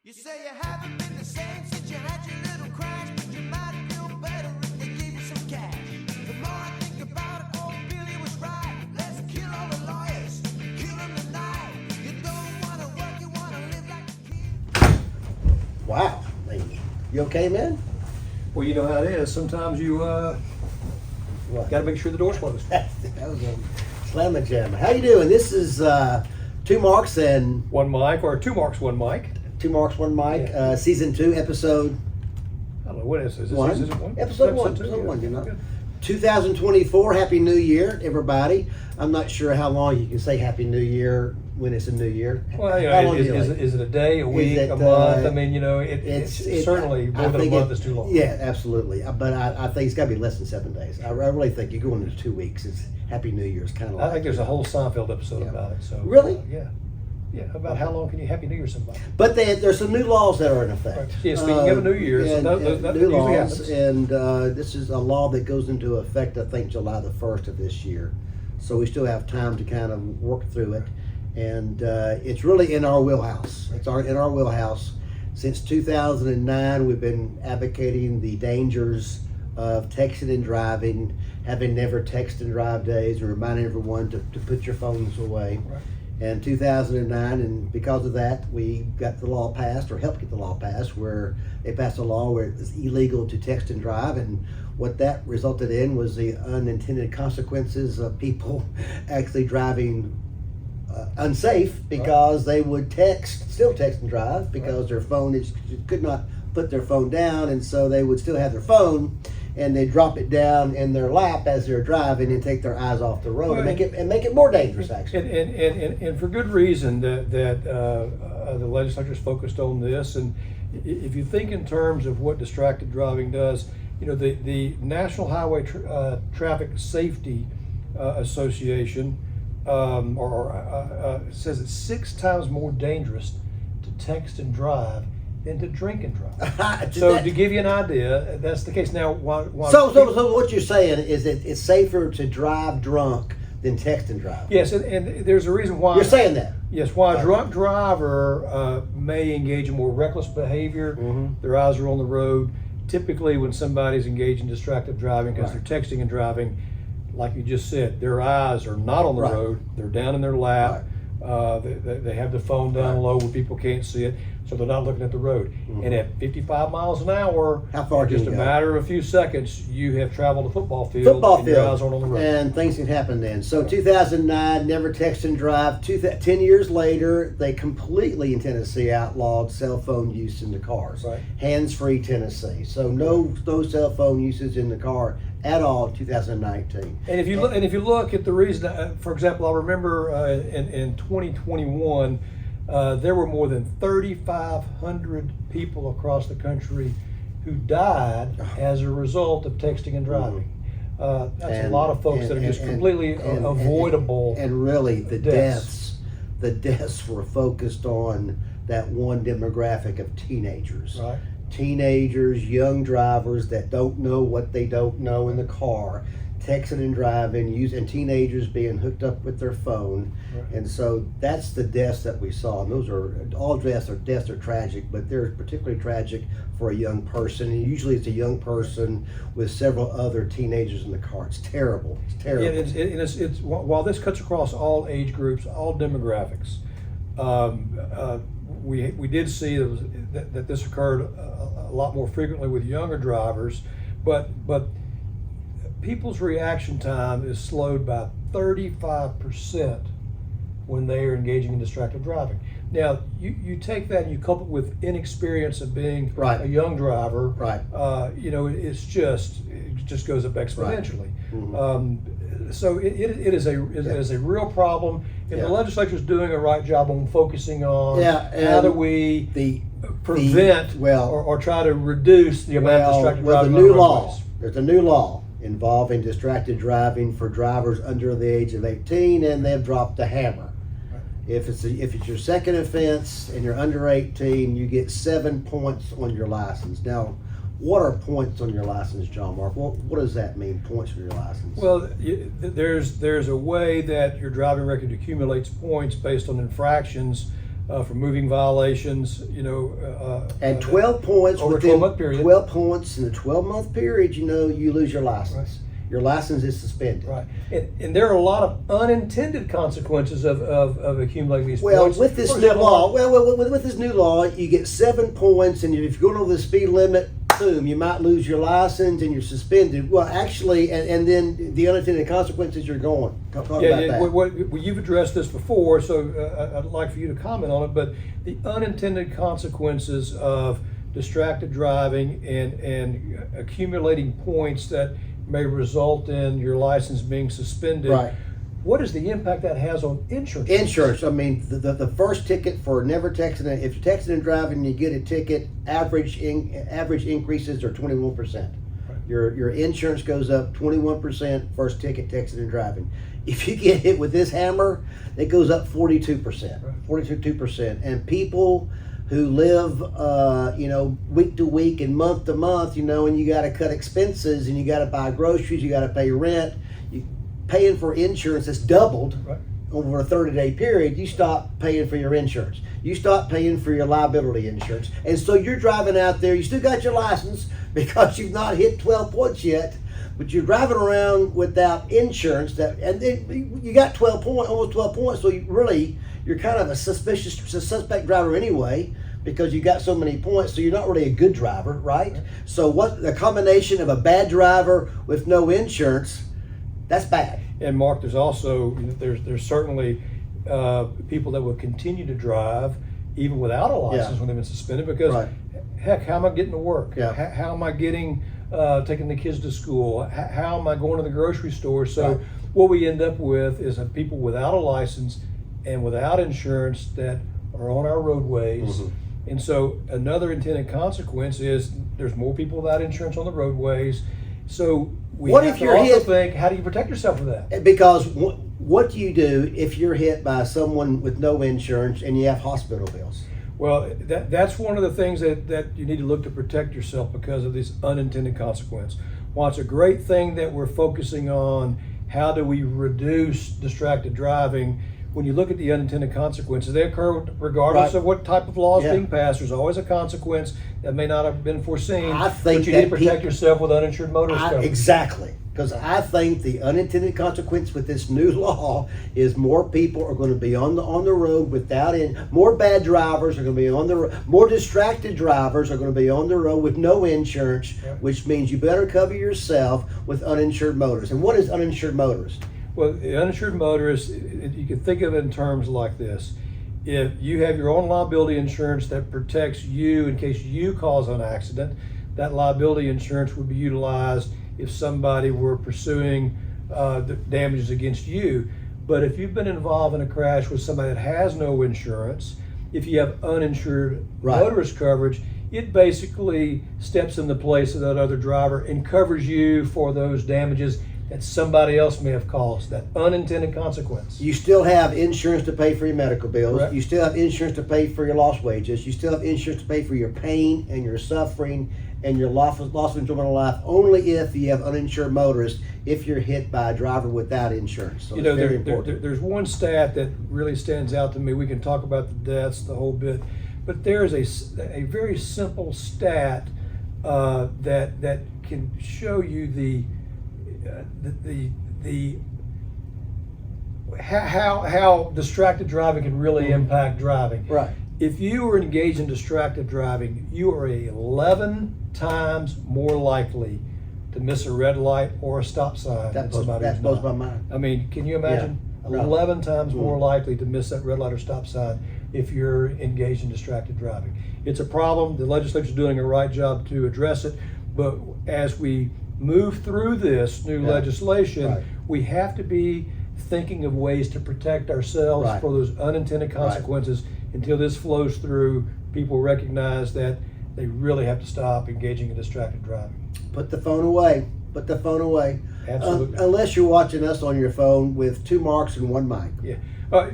You say you haven't been the same since you had your little crash, but you might feel better if they gave you some cash. The more I think about it, old Billy was right. Let's kill all the lawyers, kill them tonight. You don't want to work, you want to live like a king. Wow. You okay, man? Well, you know how it is. Sometimes you What? got to make sure the door's closed. That was a slamma jamma. How you doing? This is Two Marks and One mic, or two marks, one mic. Two Marks, One Mic, Yeah. season 2, episode I don't know what is this. one. Is it one? Episode one. two? Episode Yeah. one. You know. Good. 2024. Happy New Year, everybody. I'm not sure how long you can say Happy New Year when it's a new year. Well, you How know, long do you like? is it a day, a week, it, a month? uh, I mean, you know, it's certainly more than a month is too long. Yeah, absolutely. But I think it's got to be less than 7 days. I really think you're going into 2 weeks. It's Happy New Year. It's kind of like. I think there's a whole Seinfeld episode Yeah. about it. So Really? Yeah. Yeah, about how long can you Happy New Year somebody? But there's some new laws that are in effect. Right. Yeah, speaking of New Year's, and, that new usually laws, happens. and this is a law that goes into effect, I think, July the 1st of this year. So we still have time to kind of work through it, and it's really in our wheelhouse. It's in our wheelhouse. Since 2009, we've been advocating the dangers of texting and driving, having never text and drive days, and reminding everyone to put your phones away. Right. And 2009, and because of that, we got the law passed, or helped get the law passed, where they passed a law where it was illegal to text and drive. And what that resulted in was the unintended consequences of people actually driving unsafe because they would still text and drive because their phone could not put their phone down, and so they would still have their phone, and they drop it down in their lap as they're driving and take their eyes off the road, Well, and make it more dangerous, actually. And for good reason that the legislature's focused on this. And if you think in terms of what distracted driving does, you know, the National Highway Traffic Safety Association says it's 6 times more dangerous to text and drive than to drink and drive. So to give you an idea, that's the case. Now, So what you're saying is that it's safer to drive drunk than text and drive. yes, and there's a reason why You're saying that. Yes, why a drunk driver may engage in more reckless behavior. Mhm. Their eyes are on the road. Typically, when somebody's engaged in distracted driving because Right. they're texting and driving, like you just said, their eyes are not on the Right. road. They're down in their lap. They have the phone down Right. low where people can't see it, so they're not looking at the road. Mhm. And at 55 miles an hour, How far in can just you a go? matter of a few seconds, you have traveled a football field, Football and your eyes field, aren't on the road. and things can happen then. So 2009, never text and drive. 10 years later, they completely in Tennessee outlawed cell phone use in the cars. Right. Hands-free Tennessee. So no cell phone usage in the car at all. 2019. And if you look at the reason, for example, I remember in 2021, there were more than 3,500 people across the country who died as a result of texting and driving. That's a lot of folks that are just completely avoidable. And really, the deaths. deaths were focused on that one demographic of teenagers. Right. Teenagers, young drivers that don't know what they don't know in the car, texting and driving, and teenagers being hooked up with their phone. Right. And so that's the deaths that we saw. And those are all deaths are tragic, but they're particularly tragic for a young person. And usually it's a young person with several other teenagers in the car. It's terrible. It's terrible. Yeah, it's while this cuts across all age groups, all demographics. We did see that this occurred a lot more frequently with younger drivers, but people's reaction time is slowed by 35% when they are engaging in distracted driving. Now, you take that and you couple it with inexperience of being Right. a young driver. Right. You know, it just goes up exponentially. Mhm. So it is a real problem, and Yeah. the legislature is doing a right job on focusing on Yeah, how do and we the prevent well- or try to reduce the amount of distracted Well, the driving. new on law. roadways. There's a new law involving distracted driving for drivers under the age of 18, and they've dropped the hammer. If it's your second offense and you're under 18, you get 7 points on your license. Now, what are points on your license, John Mark? What does that mean, points on your license? Well, there's a way that your driving record accumulates points based on infractions for moving violations, And 12 points over a within 12-month period. 12 points in a 12-month period, you lose your license. Your license is suspended. Right, and there are a lot of unintended consequences of accumulating these Well, points. with this For new example, law, with this new law, you get 7 points, and if you're going over the speed limit, boom, you might lose your license and you're suspended. Well, actually, and then the unintended consequences you're going. Talk about that. Well, you've addressed this before, so I'd like for you to comment on it. But the unintended consequences of distracted driving and accumulating points that may result in your license being suspended. Right. What is the impact that has on insurance? Insurance. I mean, the first ticket for never texting. If you're texting and driving, you get a ticket. Average increases are 21%. Right. Your insurance goes up 21%. First ticket texting and driving. If you get hit with this hammer, it goes up 42%. Right. 42%. And people who live, week to week and month to month, and you got to cut expenses and you got to buy groceries, you got to pay rent. Paying for insurance that's doubled Right. over a 30-day period, you stop paying for your insurance. You stop paying for your liability insurance. And so you're driving out there, you still got your license because you've not hit 12 points yet, but you're driving around without insurance, and then you got almost 12 points, so you're kind of a suspect driver anyway, because you got so many points, so you're not really a good driver, right? So what the combination of a bad driver with no insurance, that's bad. And Mark, there's certainly people that will continue to drive even without a license Yeah. when they've been suspended because, Right. heck, how am I getting to work? Yeah. How am I getting taking the kids to school? How am I going to the grocery store? So Right. what we end up with is people without a license and without insurance that are on our roadways. Mhm. And so another intended consequence is there's more people without insurance on the roadways. So we What have if to you're also hit- think, how do you protect yourself from that? Because what do you do if you're hit by someone with no insurance and you have hospital bills? Well, that's one of the things that you need to look to protect yourself because of this unintended consequence. While it's a great thing that we're focusing on, how do we reduce distracted driving? When you look at the unintended consequences, they occur regardless Right. of what type of law is Yeah. being passed. There's always a consequence that may not have been foreseen. I think but you need to that protect yourself with uninsured motorist coverage. Exactly. Because I think the unintended consequence with this new law is more people are going to be on the road more bad drivers are going to be on the road, more distracted drivers are going to be on the road with no insurance, Yeah. which means you better cover yourself with uninsured motorists. And what is uninsured motorist? Well, the uninsured motorist, you can think of it in terms like this. If you have your own liability insurance that protects you in case you cause an accident, that liability insurance would be utilized if somebody were pursuing the damages against you. But if you've been involved in a crash with somebody that has no insurance, if you have uninsured Right. motorist coverage, it basically steps in the place of that other driver and covers you for those damages that somebody else may have caused, that unintended consequence. You still have insurance to pay for your medical bills. Correct. You still have insurance to pay for your lost wages. You still have insurance to pay for your pain and your suffering and your loss of enjoyment of life, only if you have uninsured motorists, if you're hit by a driver without insurance. So it's very important. There's one stat that really stands out to me. We can talk about the deaths, the whole bit, but there is a very simple stat that can show you how distracted driving can really impact driving. Right. If you are engaged in distracted driving, you are 11 times more likely to miss a red light or a stop sign than somebody That who's blows not. my mind. I mean, can you imagine? Yeah. 11 times Mm. more likely to miss that red light or stop sign if you're engaged in distracted driving. It's a problem. The legislature's doing a right job to address it, but as we move through this new Yeah. legislation, Right. we have to be thinking of ways to protect ourselves Right. for those unintended consequences. Until this flows through, people recognize that they really have to stop engaging in distracted driving. Put the phone away. Put the phone away. Absolutely. Unless you're watching us on your phone with 2 marks and 1 mic. Yeah.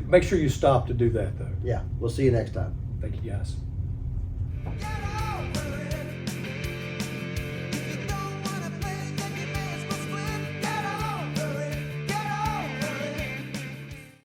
Make sure you stop to do that, though. Yeah. We'll see you next time. Thank you, guys. Get